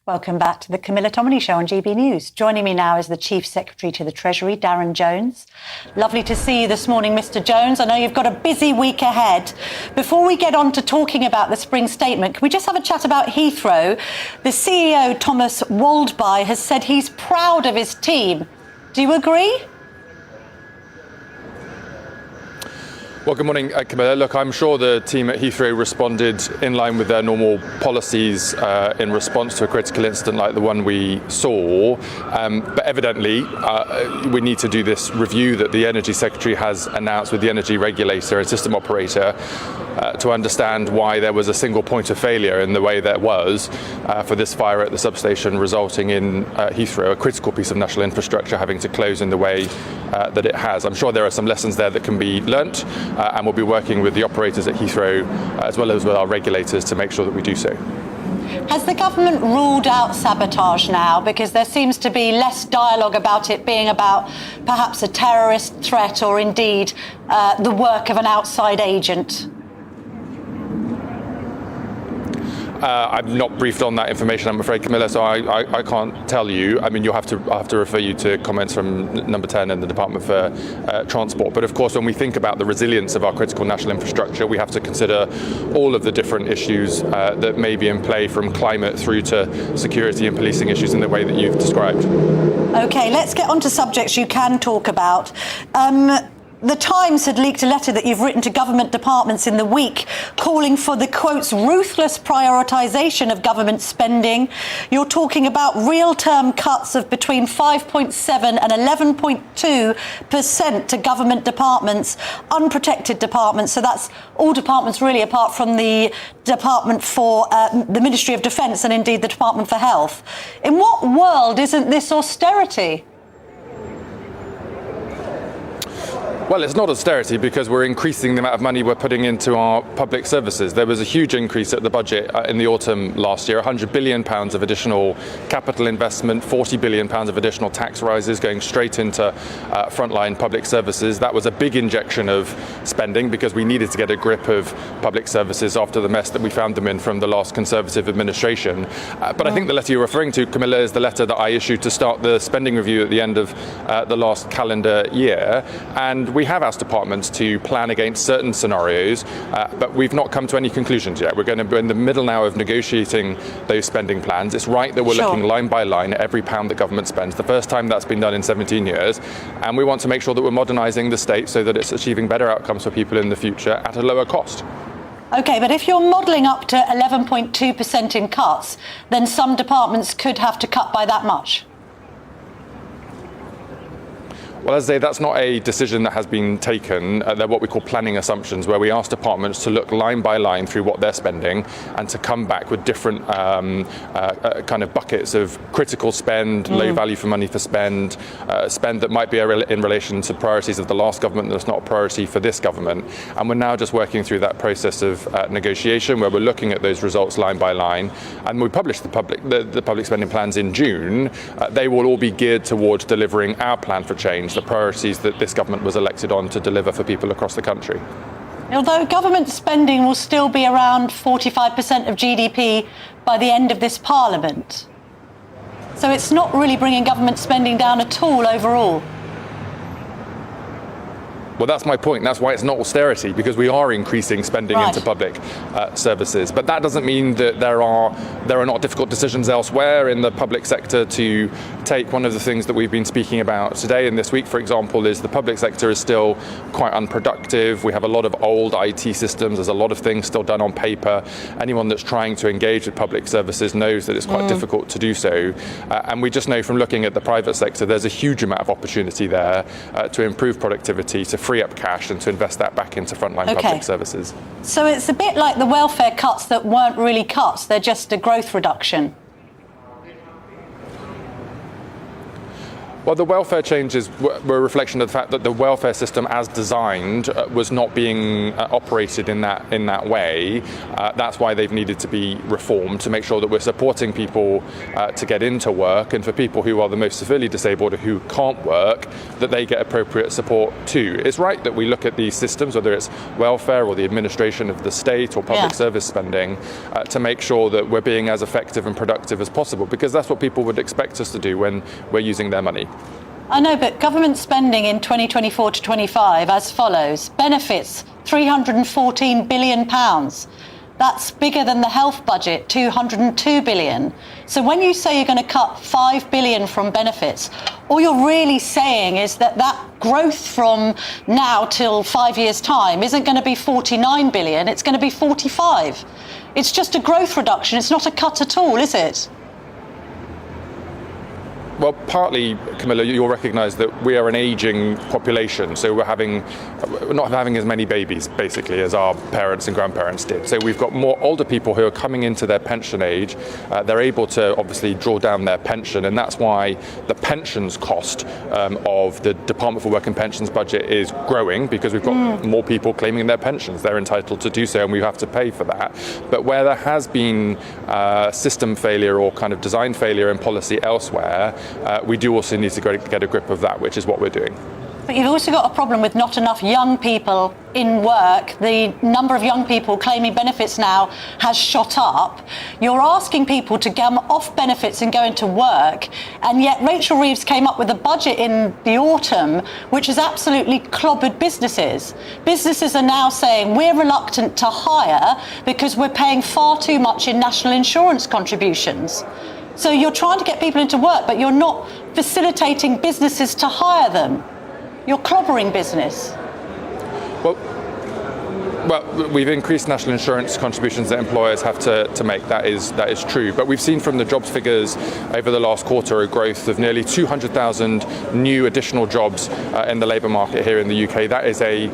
Welcome back to the Camilla Tominey Show on GB News. Joining me now is the Chief Secretary to the Treasury, Darren Jones. Lovely to see you this morning, Mr. Jones. I know you've got a busy week ahead. Before we get on to talking about the spring statement, can we just have a chat about Heathrow? The CEO, Thomas Waldby, has said he's proud of his team. Do you agree? Well, good morning, Camilla. Look, I'm sure the team at Heathrow responded in line with their normal policies in response to a critical incident like the one we saw. But evidently, we need to do this review that the Energy Secretary has announced with the energy regulator and system operator to understand why there was a single point of failure in the way there was for this fire at the substation, resulting in Heathrow, a critical piece of national infrastructure, having to close in the way that it has. I'm sure there are some lessons there that can be learnt. And we'll be working with the operators at Heathrow as well as with our regulators to make sure that we do so. Has the government ruled out sabotage now? Because there seems to be less dialogue about it being about perhaps a terrorist threat or indeed the work of an outside agent. I'm not briefed on that information, I'm afraid, Camilla, so I can't tell you. I mean, I'll have to refer you to comments from Number 10 and the Department for Transport. But of course, when we think about the resilience of our critical national infrastructure, we have to consider all of the different issues that may be in play, from climate through to security and policing issues in the way that you've described. OK, let's get on to subjects you can talk about. The Times had leaked a letter that you've written to government departments in the week calling for the, quotes, ruthless prioritisation of government spending. You're talking about real-term cuts of between 5.7 and 11.2% to government departments, unprotected departments. So that's all departments really, apart from the Department for the Ministry of Defence and indeed the Department for Health. In what world isn't this austerity? Well, it's not austerity because we're increasing the amount of money we're putting into our public services. There was a huge increase at the budget in the autumn last year, £100 billion of additional capital investment, £40 billion of additional tax rises going straight into frontline public services. That was a big injection of spending because we needed to get a grip of public services after the mess that we found them in from the last Conservative administration. But I think the letter you're referring to, Camilla, is the letter that I issued to start the spending review at the end of the last calendar year. And we have asked departments to plan against certain scenarios, but we've not come to any conclusions yet. We're going to be in the middle now of negotiating those spending plans. It's right that we're looking line by line at every pound that government spends. The first time that's been done in 17 years. And we want to make sure that we're modernising the state so that it's achieving better outcomes for people in the future at a lower cost. OK, but if you're modelling up to 11.2% in cuts, then some departments could have to cut by that much. Well, as I say, that's not a decision that has been taken. They're what we call planning assumptions, where we ask departments to look line by line through what they're spending and to come back with different kind of buckets of critical spend, low value for money for spend, spend that might be in relation to priorities of the last government that's not a priority for this government. And we're now just working through that process of negotiation, where we're looking at those results line by line. And we publish the public spending plans in June. They will all be geared towards delivering our plan for change, the priorities that this government was elected on to deliver for people across the country. Although government spending will still be around 45% of GDP by the end of this Parliament. So it's not really bringing government spending down at all overall. Well, that's my point. That's why it's not austerity, because we are increasing spending into public services. But that doesn't mean that there are not difficult decisions elsewhere in the public sector to take. One of the things that we've been speaking about today and this week, for example, is the public sector is still quite unproductive. We have a lot of old IT systems. There's a lot of things still done on paper. Anyone that's trying to engage with public services knows that it's quite difficult to do so. And we just know from looking at the private sector, there's a huge amount of opportunity there to improve productivity, to free up cash and to invest that back into frontline public services. So it's a bit like the welfare cuts that weren't really cuts, they're just a growth reduction. Well, the welfare changes were a reflection of the fact that the welfare system, as designed, was not being operated in that way. That's why they've needed to be reformed to make sure that we're supporting people to get into work, and for people who are the most severely disabled or who can't work, that they get appropriate support too. It's right that we look at these systems, whether it's welfare or the administration of the state or public service spending, to make sure that we're being as effective and productive as possible, because that's what people would expect us to do when we're using their money. I know, but government spending in 2024 to 25 as follows. Benefits, £314 billion. That's bigger than the health budget, £202 billion. So when you say you're going to cut £5 billion from benefits, all you're really saying is that growth from now till 5 years' time isn't going to be £49 billion, it's going to be £45. It's just a growth reduction, it's not a cut at all, is it? Well, partly, Camilla, you'll recognise that we are an ageing population, so we're not having as many babies, basically, as our parents and grandparents did. So we've got more older people who are coming into their pension age. They're able to obviously draw down their pension, and that's why the pensions cost of the Department for Work and Pensions budget is growing, because we've got more people claiming their pensions. They're entitled to do so, and we have to pay for that. But where there has been system failure or kind of design failure in policy elsewhere, we do also need to get a grip of that, which is what we're doing. But you've also got a problem with not enough young people in work. The number of young people claiming benefits now has shot up. You're asking people to come off benefits and go into work, and yet Rachel Reeves came up with a budget in the autumn which has absolutely clobbered businesses. Businesses are now saying we're reluctant to hire because we're paying far too much in national insurance contributions. So you're trying to get people into work, but you're not facilitating businesses to hire them. You're clobbering business. Well, we've increased national insurance contributions that employers have to make. That is true. But we've seen from the jobs figures over the last quarter a growth of nearly 200,000 new additional jobs in the labour market here in the UK. That is a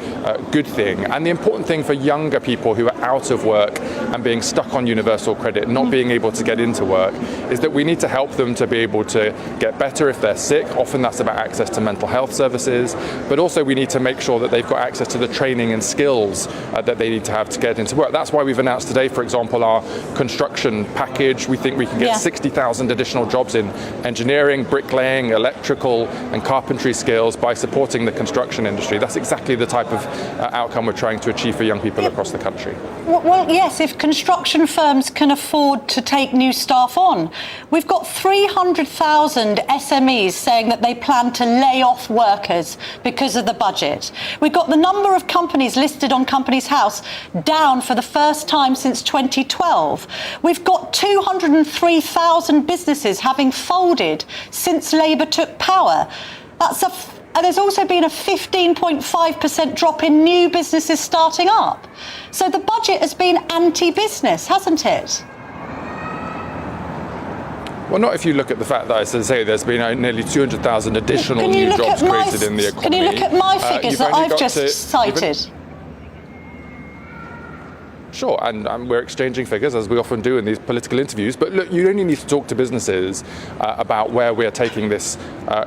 good thing. And the important thing for younger people who are out of work and being stuck on universal credit, not being able to get into work, is that we need to help them to be able to get better if they're sick. Often that's about access to mental health services. But also we need to make sure that they've got access to the training and skills that they need to have to get into work. That's why we've announced today, for example, our construction package. We think we can get 60,000 additional jobs in engineering, bricklaying, electrical and carpentry skills by supporting the construction industry. That's exactly the type of outcome we're trying to achieve for young people across the country. Well, yes, if construction firms can afford to take new staff on. We've got 300,000 SMEs saying that they plan to lay off workers because of the budget. We've got the number of companies listed on Companies House down for the first time since 2012. We've got 203,000 businesses having folded since Labour took power. And there's also been a 15.5% drop in new businesses starting up. So the budget has been anti-business, hasn't it? Well, not if you look at the fact that, as I say, there's been nearly 200,000 additional new jobs created in the economy. Can you look at my figures that I've just cited? Sure, and we're exchanging figures, as we often do in these political interviews. But look, you only need to talk to businesses about where we are taking this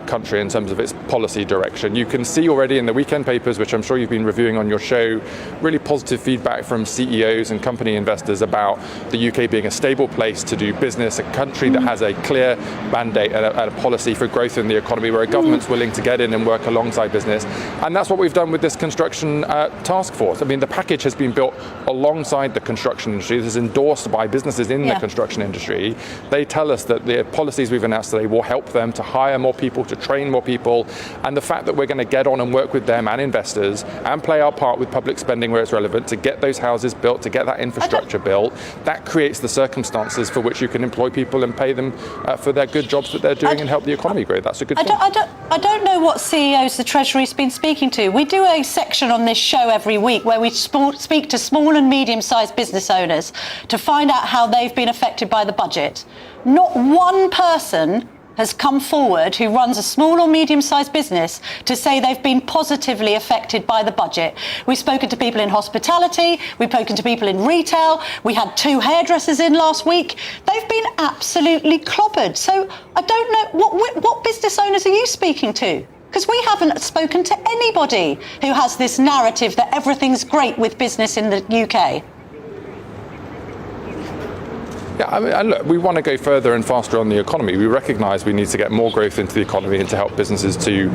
country in terms of its policy direction. You can see already in the weekend papers, which I'm sure you've been reviewing on your show, really positive feedback from CEOs and company investors about the UK being a stable place to do business, a country that has a clear mandate and a policy for growth in the economy, where a government's willing to get in and work alongside business. And that's what we've done with this construction task force. I mean, the package has been built alongside the construction industry. This is endorsed by businesses in the construction industry. They tell us that the policies we've announced today will help them to hire more people, to train more people, and the fact that we're going to get on and work with them and investors and play our part with public spending where it's relevant to get those houses built, to get that infrastructure built, that creates the circumstances for which you can employ people and pay them for their good jobs that they're doing and help the economy grow. That's a good thing. I don't know what CEOs the Treasury's been speaking to. We do a section on this show every week where we speak to small and medium-sized business owners to find out how they've been affected by the budget. Not one person has come forward, who runs a small or medium-sized business, to say they've been positively affected by the budget. We've spoken to people in hospitality, we've spoken to people in retail, we had 2 hairdressers in last week. They've been absolutely clobbered. So I don't know, what business owners are you speaking to? Because we haven't spoken to anybody who has this narrative that everything's great with business in the UK. Yeah, I mean, and look, we want to go further and faster on the economy. We recognise we need to get more growth into the economy and to help businesses to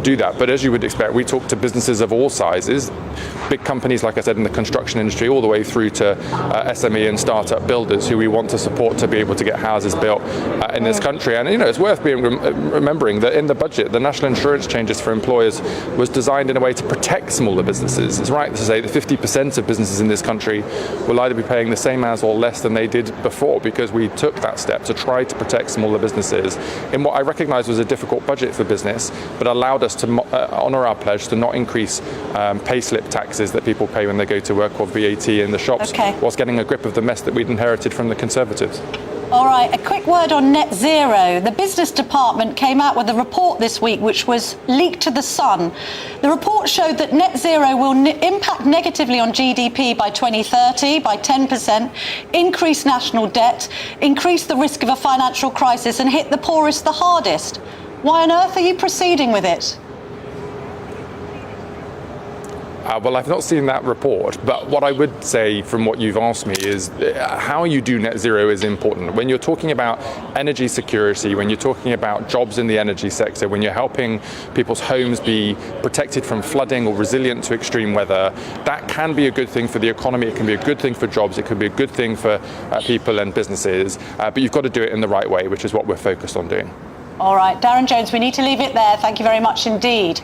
do that. But as you would expect, we talk to businesses of all sizes, big companies, like I said, in the construction industry, all the way through to SME and startup builders who we want to support to be able to get houses built in this country. And it's worth remembering that in the budget, the national insurance changes for employers was designed in a way to protect smaller businesses. It's right to say that 50% of businesses in this country will either be paying the same as or less than they did before, because we took that step to try to protect smaller businesses in what I recognise was a difficult budget for business, but allowed us to honour our pledge to not increase payslip taxes that people pay when they go to work, or VAT in the shops, whilst getting a grip of the mess that we'd inherited from the Conservatives. All right, a quick word on net zero. The business department came out with a report this week which was leaked to The Sun. The report showed that net zero will impact negatively on GDP by 2030 by 10%, increase national debt, increase the risk of a financial crisis and hit the poorest the hardest. Why on earth are you proceeding with it? Well, I've not seen that report, but what I would say from what you've asked me is how you do net zero is important. When you're talking about energy security, when you're talking about jobs in the energy sector, when you're helping people's homes be protected from flooding or resilient to extreme weather, that can be a good thing for the economy, it can be a good thing for jobs, it can be a good thing for people and businesses, but you've got to do it in the right way, which is what we're focused on doing. All right, Darren Jones, we need to leave it there. Thank you very much indeed.